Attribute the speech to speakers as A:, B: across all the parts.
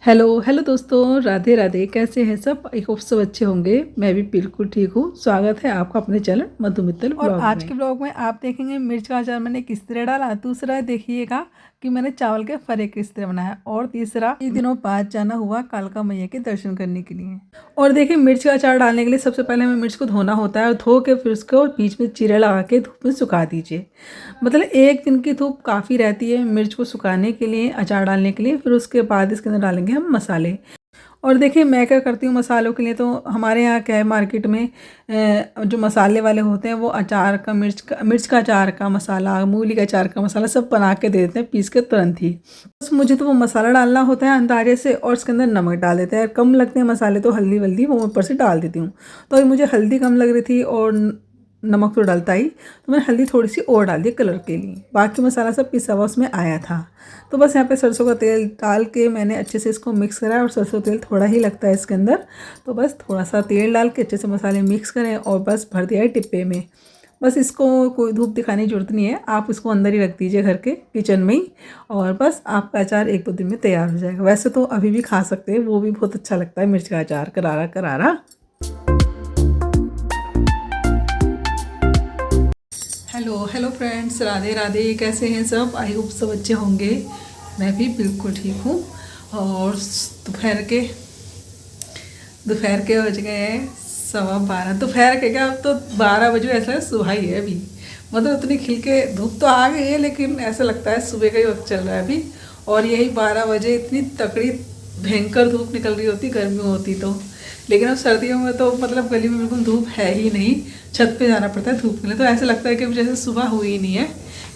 A: Hello hello दोस्तों, राधे राधे। कैसे हैं सब? आई होप सब अच्छे होंगे। मैं भी बिल्कुल ठीक हूँ। स्वागत है आपका अपने चैनल मधु मित्तल और
B: ब्लॉग
A: आज
B: में।
A: के ब्लॉग में आप देखेंगे मिर्च का अचार मैंने किस तरह डाला। दूसरा देखिएगा कि मैंने चावल के फरे किस तरह बनाया। और तीसरा, कई दिनों बाद जाना हुआ कालका मैया के दर्शन करने के लिए। और देखिए, मिर्च का अचार डालने के लिए सबसे पहले हमें मिर्च को धोना होता है और धो के फिर उसको बीच में चीरे लगा के धूप में सुखा दीजिए। मतलब एक दिन की धूप काफ़ी रहती है मिर्च को सुखाने के लिए, अचार डालने के लिए। फिर उसके बाद इसके अंदर डालेंगे हम मसाले। और देखिए, मैं क्या करती हूँ मसालों के लिए, तो हमारे यहाँ क्या है, मार्केट में जो मसाले वाले होते हैं वो अचार का, मिर्च का अचार का मसाला, मूली का अचार का मसाला सब बना के दे देते हैं पीस के तुरंत ही। बस मुझे तो वो मसाला डालना होता है अंदाजे से, और उसके अंदर नमक डाल देते हैं। कम लगते हैं मसाले तो हल्दी वल्दी वो ऊपर से डाल देती हूँ। तो अभी मुझे हल्दी कम लग रही थी और नमक तो डलता ही, तो मैंने हल्दी थोड़ी सी और डाल दी कलर के लिए। बाकी मसाला सब पिसा हुआ उसमें आया था। तो बस यहाँ पे सरसों का तेल डाल के मैंने अच्छे से इसको मिक्स करा, और सरसों तेल थोड़ा ही लगता है इसके अंदर। तो बस थोड़ा सा तेल डाल के अच्छे से मसाले मिक्स करें और बस भर दिया है डिब्बे में। बस इसको कोई धूप दिखाने की जरूरत नहीं है, आप इसको अंदर ही रख दीजिए घर के किचन में ही, और बस आपका अचार एक दो दिन में तैयार हो जाएगा। वैसे तो अभी भी खा सकते हैं, वो भी बहुत अच्छा लगता है मिर्च का अचार, करारा करारा। Hello hello friends, Radhe Radhe. कैसे हैं सब? आई होप सब अच्छे होंगे। मैं भी बिल्कुल ठीक हूँ। और दोपहर के बज गए हैं 12:15। दोपहर के क्या, अब तो 12 बजे, ऐसा है सुबह ही है अभी। मतलब उतनी खिल के धूप तो आ गई है, लेकिन ऐसा लगता है सुबह का ही वक्त चल रहा है अभी। और यही 12 बजे इतनी तकड़ी भयंकर धूप निकल रही होती, गर्मी होती तो। लेकिन अब सर्दियों में तो मतलब गली में बिल्कुल धूप है ही नहीं। छत पे जाना पड़ता है धूप के लिए, तो ऐसा लगता है कि जैसे सुबह हुई ही नहीं है।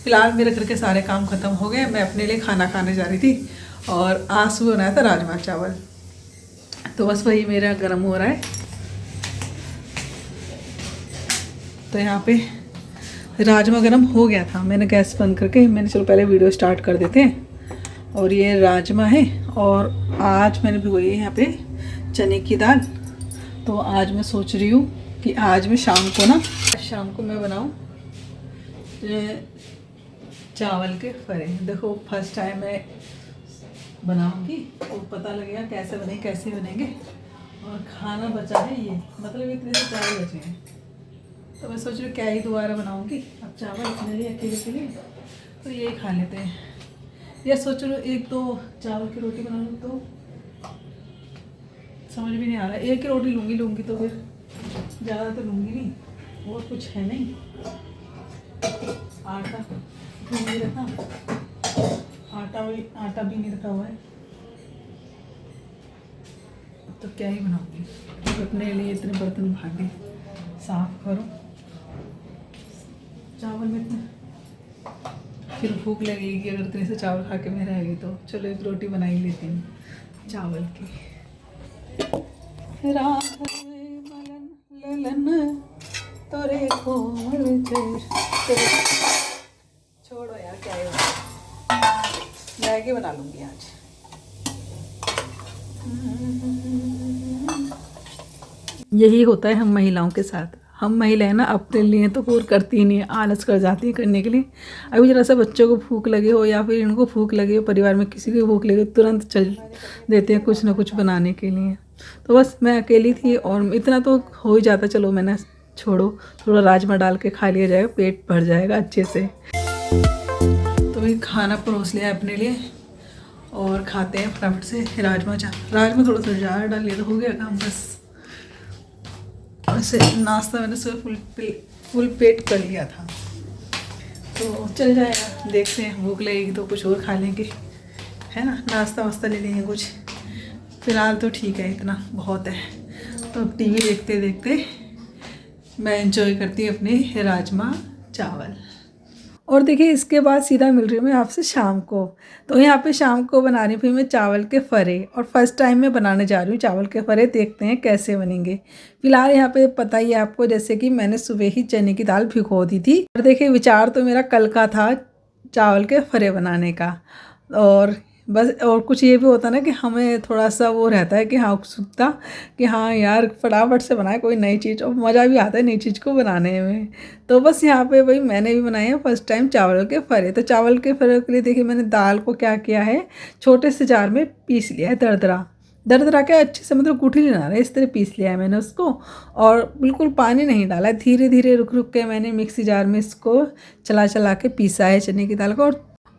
A: फिलहाल मेरे घर के सारे काम खत्म हो गए, मैं अपने लिए खाना खाने जा रही थी। और आज सुबह बनाया था राजमा चावल, तो बस वही मेरा गर्म हो रहा है। तो यहाँ पे राजमा गर्म हो गया था, मैंने गैस बंद करके मैंने चलो पहले वीडियो स्टार्ट कर देते हैं। और ये राजमा है, और आज मैंने भिगोई है यहाँ पे चने की दाल। तो आज मैं सोच रही हूँ कि आज मैं शाम को मैं बनाऊँ चावल के फरे। देखो फर्स्ट टाइम मैं बनाऊंगी तो पता लगेगा कैसे बनेंगे। और खाना बचा है ये, मतलब इतने से चावल बचे हैं, तो मैं सोच रही हूँ क्या ही दोबारा बनाऊंगी अब चावल अपने लिए, अकेले के लिए। तो यही खा लेते हैं। या सोच रही हूँ एक दो चावल की रोटी बना लूँ, तो समझ भी नहीं आ रहा। एक ही रोटी लूँगी तो फिर ज़्यादा तो लूँगी नहीं, और कुछ है नहीं। आटा भी नहीं रखा, आटा भी नहीं रखा हुआ है, तो क्या ही बनाऊंगी। तो अपने लिए इतने बर्तन भांडे साफ करो, चावल में इतने फिर भूख लगेगी अगर इतने से चावल खा के मैं रह गई। तो चलो एक रोटी बना ही लेती हूँ चावल की। मलन ललन तोरे कोमल छोड़ो यार, क्या है, मैगी बना लूँगी आज। यही होता है हम महिलाओं के साथ। हम महिलाएं ना अपने लिए तो पूर करती ही नहीं है, आलस कर जाती है करने के लिए। अभी जरा सा बच्चों को भूख लगे हो या फिर इनको भूख लगे हो, परिवार में किसी को भूख लगे, तुरंत चल देते हैं कुछ ना कुछ बनाने के लिए। तो बस मैं अकेली थी और इतना तो हो ही जाता। चलो मैंने छोड़ो, थोड़ा राजमा डाल के खा लिया जाएगा, पेट भर जाएगा अच्छे से। तो भी खाना परोस लिया अपने लिए और खाते हैं फटाफट से राजमा थोड़ा सा ज़्यादा डाल लिया तो हो गया काम बस। वैसे नाश्ता मैंने सुबह फुल पेट कर लिया था, तो चल जाएगा। देखते हैं, भूख लगेगी तो कुछ और खा लेंगे, है ना, नाश्ता वास्ता ले लेंगे कुछ। फ़िलहाल तो ठीक है, इतना बहुत है। तो अब टीवी देखते देखते मैं एंजॉय करती हूँ अपने राजमा चावल। और देखिए, इसके बाद सीधा मिल रही हूँ मैं आपसे शाम को। तो यहाँ पे शाम को बना रही हूँ मैं चावल के फरे, और फर्स्ट टाइम मैं बनाने जा रही हूँ चावल के फरे। देखते हैं कैसे बनेंगे। फिलहाल यहाँ पे पता ही है आपको, जैसे कि मैंने सुबह ही चने की दाल भिगो दी थी। और देखिए, विचार तो मेरा कल का था चावल के फरे बनाने का, और बस और कुछ ये भी होता है ना कि हमें थोड़ा सा वो रहता है कि हाँ उत्सुकता कि हाँ यार फटाफट से बनाए कोई नई चीज़, और मज़ा भी आता है नई चीज़ को बनाने में। तो बस यहाँ पे भाई मैंने भी बनाए हैं फर्स्ट टाइम चावल के फरे। तो चावल के फरे के लिए देखिए मैंने दाल को क्या किया है, छोटे से जार में पीस लिया है, दरदरा दरदरा के अच्छे से, मतलब गुठली नहीं डाला है, इस तरह पीस लिया है मैंने उसको। और बिल्कुल पानी नहीं डाला है, धीरे धीरे रुक रुक के मैंने मिक्सी जार में इसको चला चला के पीसा है चने की दाल को।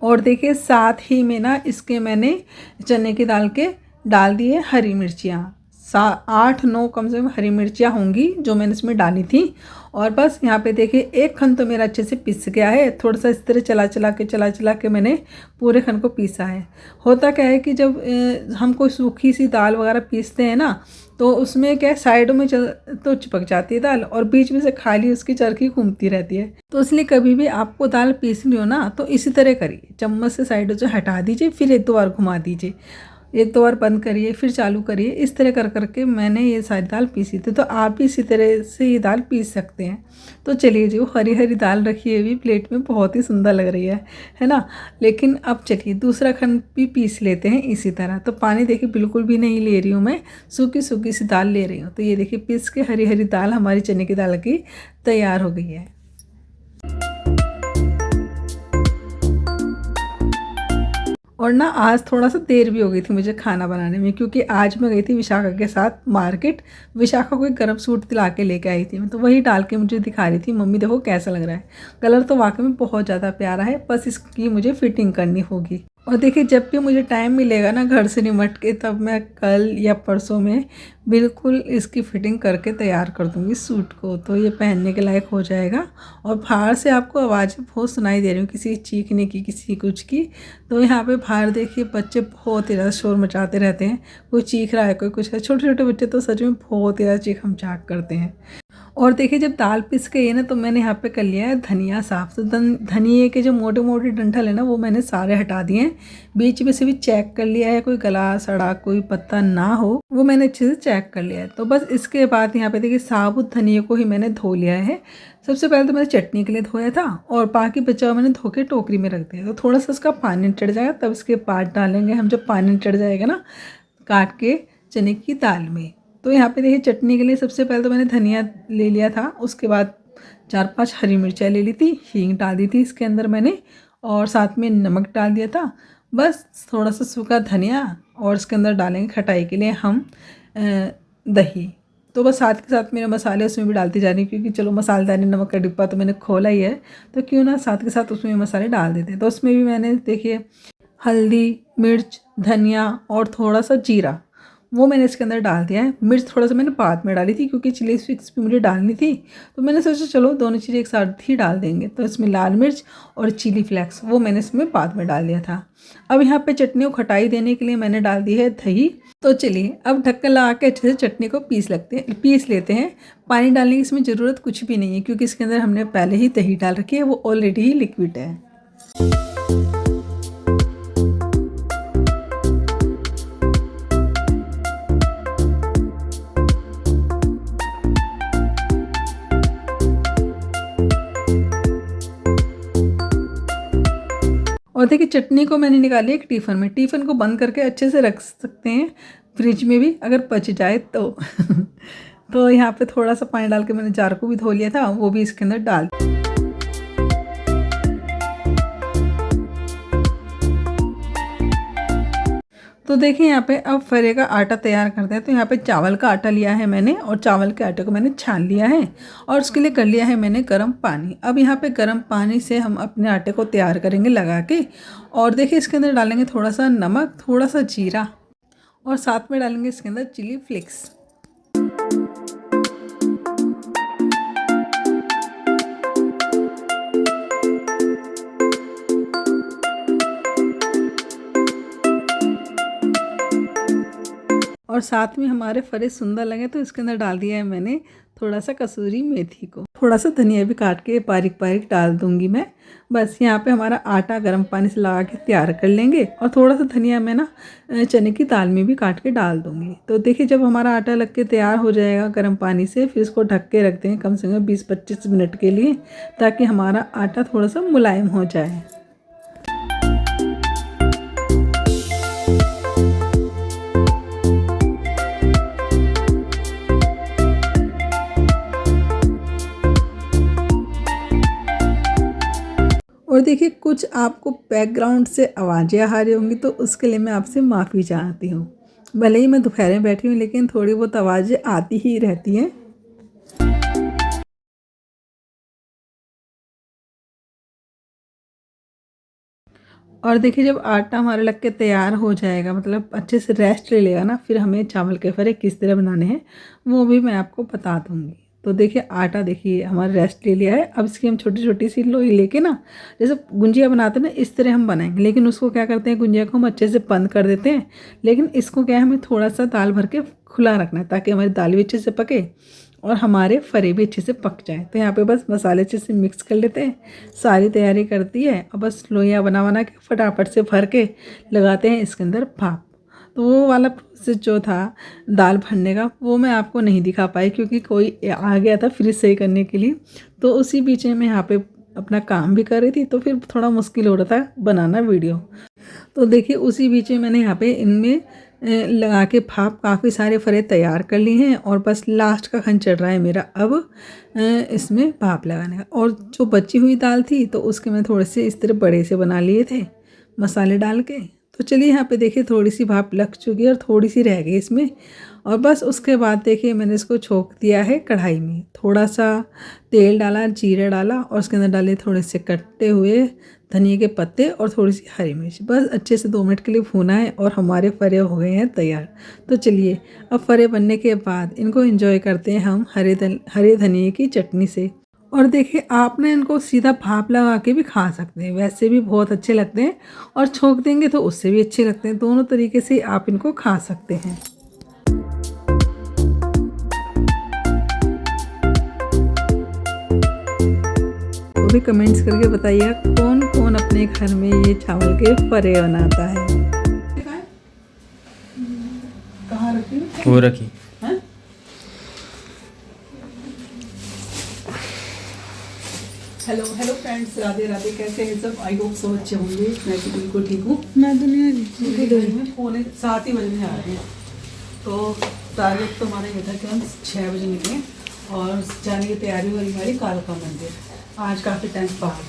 A: और देखिए साथ ही में ना इसके मैंने चने की दाल के डाल दिए हरी मिर्चियाँ, 8-9 कम से कम हरी मिर्चियाँ होंगी जो मैंने इसमें डाली थी। और बस यहाँ पे देखिए एक खन तो मेरा अच्छे से पिस गया है, थोड़ा सा इस तरह चला चला के मैंने पूरे खन को पीसा है। होता क्या है कि जब हम कोई सूखी सी दाल वगैरह पीसते हैं ना, तो उसमें क्या है साइडों में तो चिपक जाती है दाल, और बीच में से खाली उसकी चरखी घूमती रहती है। तो इसलिए कभी भी आपको दाल पीसनी हो ना तो इसी तरह करिए, चम्मच से साइडों से हटा दीजिए, फिर 1-2 बार घुमा दीजिए, 1-2 बार बंद करिए, फिर चालू करिए। इस तरह कर करके मैंने ये सारी दाल पीसी थी। तो आप भी इसी तरह से ये दाल पीस सकते हैं। तो चलिए जो हरी हरी दाल रखी है भी प्लेट में, बहुत ही सुंदर लग रही है ना। लेकिन अब चलिए दूसरा खंड भी पीस लेते हैं इसी तरह। तो पानी देखिए बिल्कुल भी नहीं ले रही हूँ मैं, सूखी सूखी सी दाल ले रही हूँ। तो ये देखिए पीस के हरी हरी दाल हमारी चने की दाल की तैयार हो गई है। और ना आज थोड़ा सा देर भी हो गई थी मुझे खाना बनाने में, क्योंकि आज मैं गई थी विशाखा के साथ मार्केट। विशाखा को एक गर्म सूट दिला के लेके आई थी मैं, तो वही डाल के मुझे दिखा रही थी, मम्मी देखो कैसा लग रहा है। कलर तो वाकई में बहुत ज़्यादा प्यारा है, बस इसकी मुझे फिटिंग करनी होगी। और देखिए जब भी मुझे टाइम मिलेगा ना घर से निमट के, तब मैं कल या परसों में बिल्कुल इसकी फ़िटिंग करके तैयार कर दूँगी सूट को, तो ये पहनने के लायक हो जाएगा। और बाहर से आपको आवाज़ें बहुत सुनाई दे रही हूँ, किसी चीखने की, किसी कुछ की। तो यहाँ पे बाहर देखिए बच्चे बहुत ही ज़्यादा शोर मचाते रहते हैं, कोई चीख रहा है, कोई कुछ है। छोटे छोटे बच्चे तो सच में बहुत ही ज़्यादा चीखम चाक करते हैं। और देखिए जब दाल पिस गई है ना, तो मैंने यहाँ पे कर लिया है धनिया साफ़। तो धनिए के जो मोटे मोटे डंठल है ना, वो मैंने सारे हटा दिए हैं। बीच में से भी चेक कर लिया है, कोई गला सड़ा कोई पत्ता ना हो, वो मैंने अच्छे से चेक कर लिया है। तो बस इसके बाद यहाँ पे देखिए साबुत धनिए को ही मैंने धो लिया है। सबसे पहले तो मैंने चटनी के लिए धोया था, और बाकी बचा हुआ मैंने धो के टोकरी में रख दिया। तो थोड़ा सा उसका पानी चढ़ जाएगा, तब इसके बाद डालेंगे हम, जब पानी चढ़ जाएगा ना काट के चने की दाल में। तो यहाँ पे देखिए चटनी के लिए सबसे पहले तो मैंने धनिया ले लिया था, उसके बाद 4-5 हरी मिर्चाई ले ली थी, हींग डाल दी थी इसके अंदर मैंने, और साथ में नमक डाल दिया था। बस थोड़ा सा सूखा धनिया, और इसके अंदर डालेंगे खटाई के लिए हम दही। तो बस साथ के साथ मेरे मसाले उसमें भी डालती जा रही हूँ, क्योंकि चलो मसालेदानी नमक का डिब्बा तो मैंने खोला ही है, तो क्यों ना साथ के साथ उसमें मसाले डाल देते हैं। तो उसमें भी मैंने देखिए हल्दी, मिर्च, धनिया और थोड़ा सा जीरा, वो मैंने इसके अंदर डाल दिया है। मिर्च थोड़ा सा मैंने बाद में डाली थी, क्योंकि चिली फ्लेक्स भी मुझे डालनी थी, तो मैंने सोचा चलो दोनों चीज़ें एक साथ ही डाल देंगे। तो इसमें लाल मिर्च और चिली फ्लेक्स वो मैंने इसमें बाद में डाल दिया था। अब यहाँ पे चटनी को खटाई देने के लिए मैंने डाल दी है दही। तो चलिए अब ढक्कन लगा के अच्छे से चटनी को पीस लेते हैं। पानी डालने की इसमें ज़रूरत कुछ भी नहीं है, क्योंकि इसके अंदर हमने पहले ही दही डाल रखी है, वो ऑलरेडी ही लिक्विड है। और देखिए चटनी को मैंने निकाली एक टिफ़न में, टिफ़न को बंद करके अच्छे से रख सकते हैं फ्रिज में भी अगर बच जाए तो। तो यहाँ पे थोड़ा सा पानी डाल के मैंने जार को भी धो लिया था, वो भी इसके अंदर डाल। तो देखिए यहाँ पे अब फरे का आटा तैयार करते हैं। तो यहाँ पे चावल का आटा लिया है मैंने, और चावल के आटे को मैंने छान लिया है, और उसके लिए कर लिया है मैंने गर्म पानी। अब यहाँ पे गर्म पानी से हम अपने आटे को तैयार करेंगे लगा के। और देखिए इसके अंदर डालेंगे थोड़ा सा नमक, थोड़ा सा जीरा, और साथ में डालेंगे इसके अंदर चिली फ्लेक्स। और साथ में हमारे फरे सुंदर लगे, तो इसके अंदर डाल दिया है मैंने थोड़ा सा कसूरी मेथी को, थोड़ा सा धनिया भी काट के बारीक बारीक डाल दूंगी मैं। बस यहाँ पे हमारा आटा गर्म पानी से लगा के तैयार कर लेंगे, और थोड़ा सा धनिया मैं ना चने की दाल में भी काट के डाल दूंगी। तो देखिए जब हमारा आटा लग के तैयार हो जाएगा गर्म पानी से, फिर इसको ढक के रख देंगे कम से कम 20-25 मिनट के लिए, ताकि हमारा आटा थोड़ा सा मुलायम हो जाए। और देखिए कुछ आपको बैकग्राउंड से आवाज़ें आ रही होंगी तो उसके लिए मैं आपसे माफ़ी चाहती हूँ। भले ही मैं दोपहर में बैठी हूँ लेकिन थोड़ी बहुत आवाज़ें आती ही रहती हैं। और देखिए जब आटा हमारा लग के तैयार हो जाएगा, मतलब अच्छे से रेस्ट ले लेगा ना, फिर हमें चावल के फरे किस तरह बनाने हैं वो भी मैं आपको बता दूँगी। तो देखिए आटा देखिए हमारा रेस्ट ले लिया है। अब इसकी हम छोटी छोटी सी लोई लेके ना, जैसे गुंजिया बनाते हैं ना इस तरह हम बनाएंगे। लेकिन उसको क्या करते हैं, गुंजिया को हम अच्छे से बंद कर देते हैं। लेकिन इसको क्या है, हमें थोड़ा सा दाल भर के खुला रखना है ताकि हमारी दाल भी अच्छे से पके और हमारे फरे भी अच्छे से पक जाए। तो यहाँ पे बस मसाले अच्छे से मिक्स कर लेते हैं। सारी तैयारी करती है और बस लोइयाँ बना के फटाफट से भर के लगाते हैं इसके अंदर भाप। तो वो वाला प्रोसेस जो था दाल भरने का वो मैं आपको नहीं दिखा पाई क्योंकि कोई आ गया था फ्रिज सही करने के लिए। तो उसी बीच में मैं यहाँ पे अपना काम भी कर रही थी तो फिर थोड़ा मुश्किल हो रहा था बनाना वीडियो। तो देखिए उसी बीच में मैंने यहाँ पे इनमें लगा के भाप काफ़ी सारे फरे तैयार कर लिए हैं और बस लास्ट का खन चढ़ रहा है मेरा अब इसमें भाप लगाने का। और जो बची हुई दाल थी तो उसके मैं थोड़े से इस तरह बड़े से बना लिए थे मसाले डाल के। तो चलिए यहाँ पे देखिए थोड़ी सी भाप लग चुकी है और थोड़ी सी रह गई इसमें। और बस उसके बाद देखिए मैंने इसको छोंक दिया है कढ़ाई में, थोड़ा सा तेल डाला, जीरा डाला और उसके अंदर डाले थोड़े से कटे हुए धनिया के पत्ते और थोड़ी सी हरी मिर्च। बस अच्छे से 2 मिनट के लिए भूना है और हमारे फरे हो गए हैं तैयार। तो चलिए अब फरे बनने के बाद इनको एंजॉय करते हैं हम हरे धनिए की चटनी से। और देखिए आप ना इनको सीधा भाप लगा के भी खा सकते हैं, वैसे भी बहुत अच्छे लगते हैं और छोंक देंगे तो उससे भी अच्छे लगते हैं। दोनों तरीके से आप इनको खा सकते हैं। तो भी कमेंट्स करके बताइए कौन कौन अपने घर में ये चावल के फरे बनाता है। कहाँ रखी
B: वो रखी
A: है? Hello friends, Radhe Radhe. कैसे हैं सब? आई होप सब अच्छे होंगे। मैं तो बिल्कुल ठीक हूँ। मैं दुनिया में 7 ही बजने आ रहे हैं। तो टारगेट तो हमारा ये था कि हम 6 बजे निकलें और जाने की तैयारी हो रही हमारी कालका मंदिर। आज काफ़ी टाइम बाद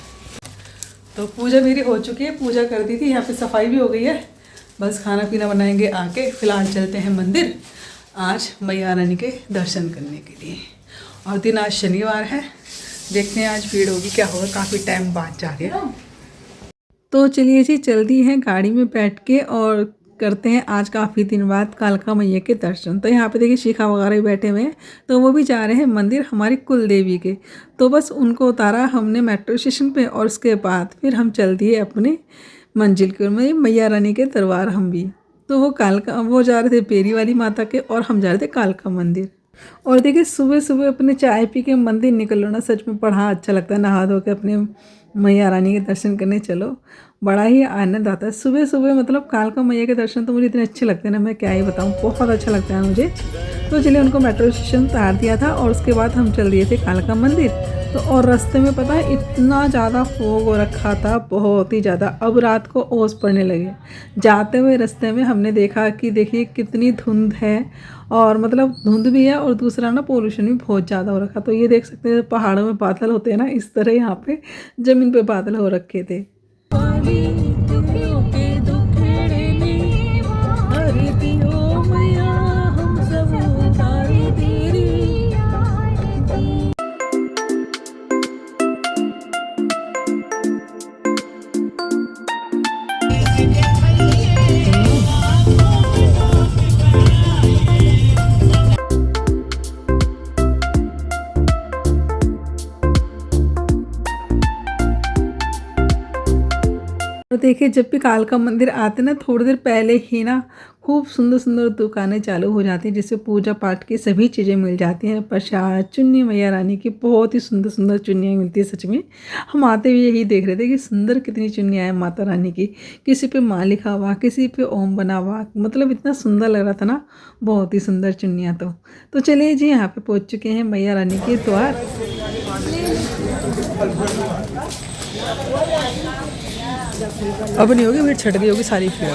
A: तो पूजा मेरी हो चुकी है, पूजा कर दी थी। यहाँ पे सफाई भी हो गई है, बस खाना पीना बनाएंगे आके। फिलहाल चलते हैं मंदिर आज मैया रानी के दर्शन करने के लिए। और दिन आज शनिवार है, देखते हैं आज भीड़ होगी क्या होगा, काफ़ी टाइम बाद जा रहे हैं। तो चलिए जी जल्दी है गाड़ी में बैठ के और करते हैं आज काफ़ी दिन बाद कालका मैया के दर्शन। तो यहाँ पे देखिए शिखा वगैरह भी बैठे हुए हैं, तो वो भी जा रहे हैं मंदिर हमारी कुल देवी के। तो बस उनको उतारा हमने मेट्रो स्टेशन पे और उसके बाद फिर हम चल दिए अपने मंजिल के मैया रानी के दरबार हम भी। तो वो जा रहे थे बेरी वाली माता के और हम जा रहे थे कालका मंदिर। और देखिए सुबह सुबह अपने चाय पी के मंदिर निकलो ना, सच में बड़ा अच्छा लगता है। नहा धो के अपने मैया रानी के दर्शन करने चलो, बड़ा ही आनंद आता है सुबह सुबह। मतलब कालका मैया के दर्शन तो मुझे इतने अच्छे लगते हैं ना, मैं क्या ही बताऊँ, बहुत अच्छा लगता है मुझे। तो चलिए उनको मेट्रो स्टेशन उतार दिया था और उसके बाद हम चल दिए थे कालका मंदिर। तो और रास्ते में पता है इतना ज़्यादा फोग हो रखा था, बहुत ही ज़्यादा। अब रात को ओस पड़ने लगे। जाते हुए रास्ते में हमने देखा कि देखिए कितनी धुंध है, और मतलब धुंध भी है और दूसरा ना पोल्यूशन भी बहुत ज़्यादा हो रखा। तो ये देख सकते हैं पहाड़ों में बादल होते हैं ना, इस तरह यहाँ पे ज़मीन पे बादल हो रखे थे। और देखिए जब भी कालका मंदिर आते ना, थोड़ी देर पहले ही ना खूब सुंदर सुंदर दुकानें चालू हो जाती हैं जिससे पूजा पाठ की सभी चीज़ें मिल जाती हैं। प्रसाद, चुन्नी, मैया रानी की बहुत ही सुंदर सुंदर चुन्नियाँ मिलती है। सच में हम आते हुए यही देख रहे थे कि सुंदर कितनी चुन्नियाँ हैं माता रानी की। किसी पे माँ लिखा हुआ, किसी पे ओम बना हुआ, मतलब इतना सुंदर लग रहा था ना, बहुत ही सुंदर चुन्नियाँ। तो चलिए जी यहाँ पे पहुँच चुके हैं मैया रानी के द्वार। अब नहीं होगी, भीड़ छट गई होगी सारी भीड़।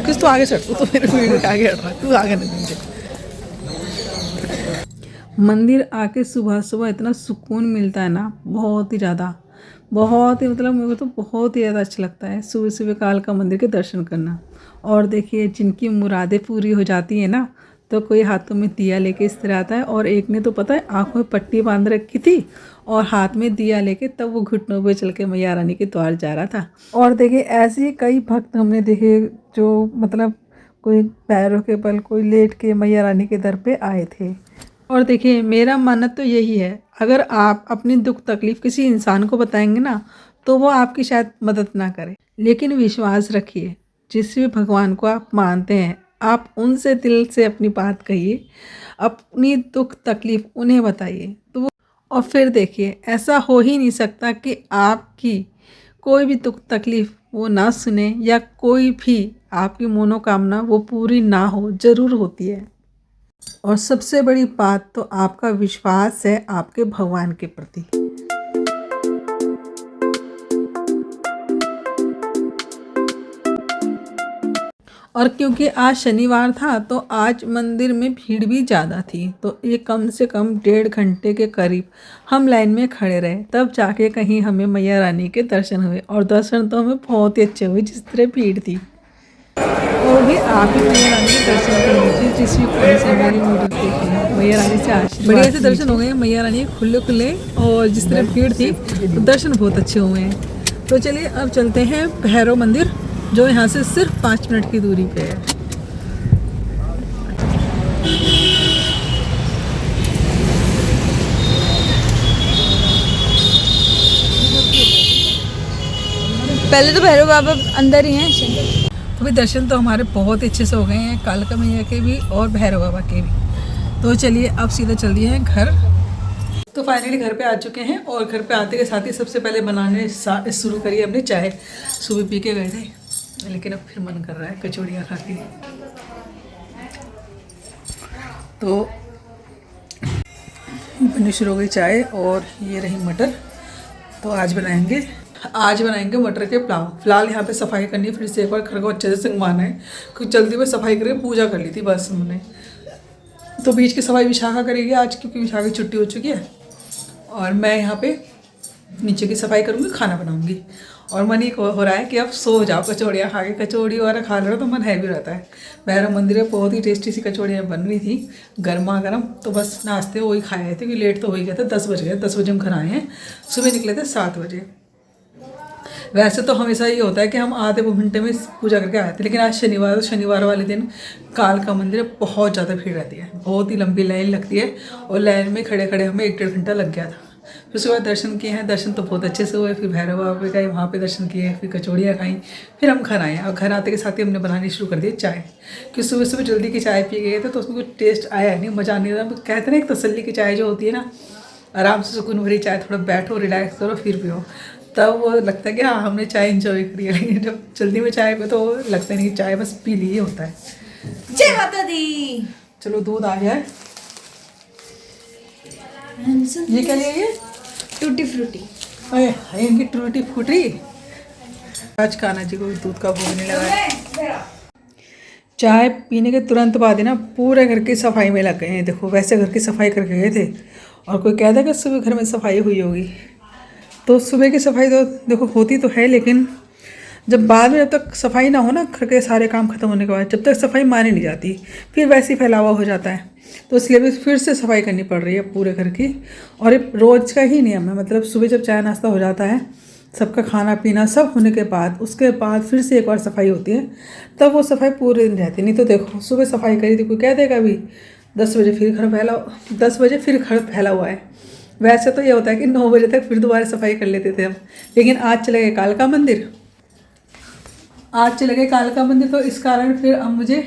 A: किस तो आगे चढ़, तू तो मेरे भीड़ के आगे हट रहा, तू आगे नहीं मुझे। मंदिर आके सुबह सुबह इतना सुकून मिलता है ना, बहुत ही ज़्यादा, बहुत ही मतलब मेरे को तो बहुत ही ज़्यादा अच्छा लगता है सुबह सुबह कालका मंदिर के दर्शन करना। और देखिए जिनकी मुरादें पूरी हो जाती है ना, तो कोई हाथों में दिया लेके इस तरह आता है, और एक ने तो पता है आँखों में पट्टी बांध रखी थी और हाथ में दिया लेके तब वो घुटनों पे चल के मैया रानी के द्वार जा रहा था। और देखिए ऐसे ही कई भक्त हमने देखे जो मतलब कोई पैरों के बल, कोई लेट के मैया रानी के दर पे आए थे। और देखिए मेरा मानना तो यही है, अगर आप अपनी दुख तकलीफ़ किसी इंसान को बताएंगे ना, तो वो आपकी शायद मदद ना करे, लेकिन विश्वास रखिए जिस भी भगवान को आप मानते हैं, आप उनसे दिल से अपनी बात कहिए, अपनी दुख तकलीफ़ उन्हें बताइए, तो वो और फिर देखिए ऐसा हो ही नहीं सकता कि आपकी कोई भी दुख तकलीफ़ वो ना सुने, या कोई भी आपकी मनोकामना वो पूरी ना हो, ज़रूर होती है। और सबसे बड़ी बात तो आपका विश्वास है आपके भगवान के प्रति। और क्योंकि आज शनिवार था तो आज मंदिर में भीड़ भी ज़्यादा थी, तो ये कम से कम 1.5 घंटे के करीब हम लाइन में खड़े रहे, तब जाके कहीं हमें मैया रानी के दर्शन हुए। और दर्शन तो हमें बहुत ही अच्छे हुए जिस तरह भीड़ थी। और भी आप भी मैया रानी के दर्शन कर लीजिए, जिस भी कोई से मेरी वीडियो देखी मैया रानी से आशीर्वाद। बढ़िया से दर्शन हो गए मैया रानी खुले खुले, और जिस तरह भीड़ थी तो दर्शन बहुत अच्छे हुए हैं। तो चलिए अब चलते हैं भैरव मंदिर, जो यहाँ से सिर्फ 5 मिनट की दूरी पे है।
B: पहले तो भैरव बाबा अंदर ही हैं।
A: अभी दर्शन तो हमारे बहुत अच्छे से हो गए हैं, कालका मैया के भी और भैरव बाबा के भी। तो चलिए अब सीधा चल दिए हैं घर। तो फाइनली घर पे आ चुके हैं, और घर पे आते के साथ ही सबसे पहले बनाने शुरू करी अपनी चाय। सुबह पी के गए थे, लेकिन अब फिर मन कर रहा है कचौड़ियाँ खा के। तो बननी शुरू हो गई चाय, और ये रही मटर। तो आज बनाएंगे मटर के पुलाव। फिलहाल यहाँ पे सफाई करनी है, फिर से एक बार घर को अच्छे से संगवाना है, क्योंकि जल्दी में सफाई करके पूजा कर ली थी बस हमने। तो बीच की सफाई विशाखा करेगी आज, क्योंकि विशाखा की छुट्टी हो चुकी है, और मैं यहाँ पे नीचे की सफाई करूँगी, खाना बनाऊँगी। और मन ही हो रहा है कि अब सो जाओ कचौड़ियाँ खा के। कचौड़ी वगैरह खा लो तो मन हैवी रहता है। भैरव मंदिर में बहुत ही टेस्टी सी कचौड़ियाँ बन रही थी गर्मा गर्म, तो बस नाश्ते वही खाए थे, क्योंकि लेट तो हो ही गया था, 10 बज गए। 10 बजे हम घर आए हैं, सुबह निकले थे 7 बजे। वैसे तो हमेशा ये होता है कि हम आधे घंटे में पूजा करके आए थे, लेकिन आज शनिवार वाले दिन कालका मंदिर में बहुत ज़्यादा भीड़ रहती है, बहुत ही लंबी लाइन लगती है, और लाइन में खड़े खड़े हमें 1-1.5 घंटा लग गया था। फिर उसके बाद दर्शन किए हैं, दर्शन तो बहुत अच्छे से हुए। फिर भैरव बाबा गए, वहाँ पे दर्शन किए, फिर कचौड़ियाँ खाई, फिर हम घर आए। और घर आते के साथ ही हमने बनानी शुरू कर दी चाय, क्योंकि सुबह सुबह जल्दी की चाय पी गए थे तो उसमें कुछ टेस्ट आया नहीं, मज़ा नहीं रहा। कहते ना एक तसल्ली की चाय जो होती है ना, आराम से सुकून भरी चाय, थोड़ा बैठो रिलैक्स करो फिर पियो, तब वो लगता है कि हाँ हमने चाय इंजॉय करी है। लेकिन जब जल्दी में चाय पे तो लगता नहीं, चाय बस पी ली होता है।
B: जय माता दी।
A: चलो दूध आ गया है। ये क्या लिया? ये
B: टूटी फ्रूटी।
A: अरे इनकी टूटी फूटी। आज कान्हा जी को दूध का भोग नहीं लगा है। चाय पीने के तुरंत बाद ही ना पूरे घर की सफाई में लग गए हैं। देखो वैसे घर की सफाई करके गए थे, और कोई कहता है कि सुबह घर में सफाई हुई होगी, तो सुबह की सफाई तो देखो होती तो है, लेकिन जब बाद में जब तक सफाई ना हो ना, घर के सारे काम खत्म होने के बाद जब तक सफाई मानी नहीं जाती, फिर वैसे ही फैलावा हो जाता है। तो इसलिए भी फिर से सफाई करनी पड़ रही है पूरे घर की। और ये रोज़ का ही नियम है, मतलब सुबह जब चाय नाश्ता हो जाता है, सबका खाना पीना सब होने के बाद, उसके बाद फिर से एक बार सफाई होती है, तब वो सफाई पूरे दिन रहती। नहीं तो देखो सुबह सफाई करी थी, कोई कह देगा अभी 10 बजे फिर घर फैला हुआ है। वैसे तो ये होता है कि 9 बजे तक फिर दोबारा सफाई कर लेते थे हम, लेकिन आज चले गए कालका मंदिर, तो इस कारण फिर अब मुझे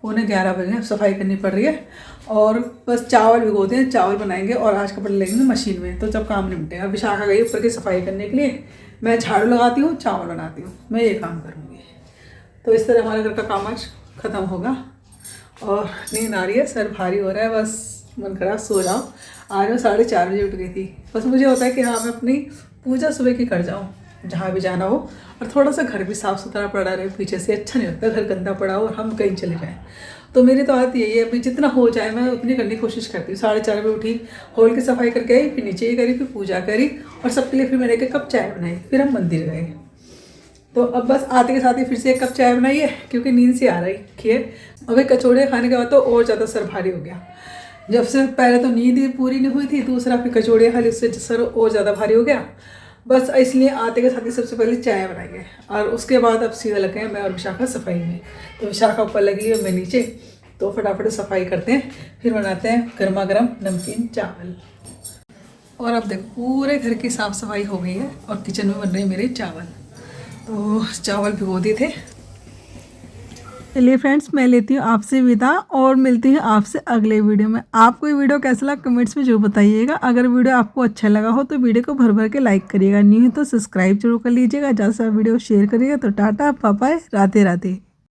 A: 11:15 बजे सफाई करनी पड़ रही है। और बस चावल भिगोते हैं, चावल बनाएंगे, और आज कपड़े लगेंगे मशीन में, तो जब काम निपटेगा। विशाखा गई ऊपर की सफाई करने के लिए, मैं झाड़ू लगाती हूँ, चावल बनाती हूँ, मैं ये काम करूँगी। तो इस तरह हमारे घर का काम आज ख़त्म होगा। और नींद आ रही है, सर भारी हो रहा है, बस मन करा सो जाओ। आज मैं 4:30 बजे उठ गई थी। बस मुझे होता है कि हाँ मैं अपनी पूजा सुबह की कर जाऊँ, जहाँ भी जाना हो, और थोड़ा सा घर भी साफ़ सुथरा पड़ा रहे पीछे से, अच्छा नहीं लगता घर गंदा पड़ा हो और हम कहीं चले जाएँ। तो मेरी तो आदत यही है, अभी जितना हो जाए मैं उतनी करने की कोशिश करती हूँ। 4:30 बजे उठी, हॉल की सफाई करके आई, फिर नीचे ही करी, फिर पूजा करी और सबके लिए फिर मैंने 1 कप चाय बनाई, फिर हम मंदिर गए। तो अब बस आते के साथ ही फिर से 1 कप चाय बनाई है क्योंकि नींद से आ रही है। अभी कचौड़े खाने के बाद तो और ज़्यादा सर भारी हो गया। जब से पहले तो नींद ही पूरी नहीं हुई थी, दूसरा फिर कचौड़े खाली, उससे सर और ज़्यादा भारी हो गया। बस इसलिए आते के साथ ही सबसे पहले चाय बनाई है और उसके बाद अब सीधा लगे हैं मैं और विशाखा सफाई में। तो विशाखा ऊपर लगी है, मैं नीचे। तो फटाफट सफाई करते हैं, फिर बनाते हैं गर्मा गर्म नमकीन चावल। और अब देखो पूरे घर की साफ़ सफाई हो गई है और किचन में बन रहे हैं मेरे चावल। तो चावल भिगो दिए थे। चलिए फ्रेंड्स, मैं लेती हूँ आपसे विदा और मिलती हूँ आपसे अगले वीडियो में। आपको ये वीडियो कैसा लगा कमेंट्स में जरूर बताइएगा। अगर वीडियो आपको अच्छा लगा हो तो वीडियो को भर भर के लाइक करिएगा, न्यू है तो सब्सक्राइब जरूर कर लीजिएगा, ज़्यादा से वीडियो शेयर करिएगा। तो टाटा, बाय बाय, राधे राधे।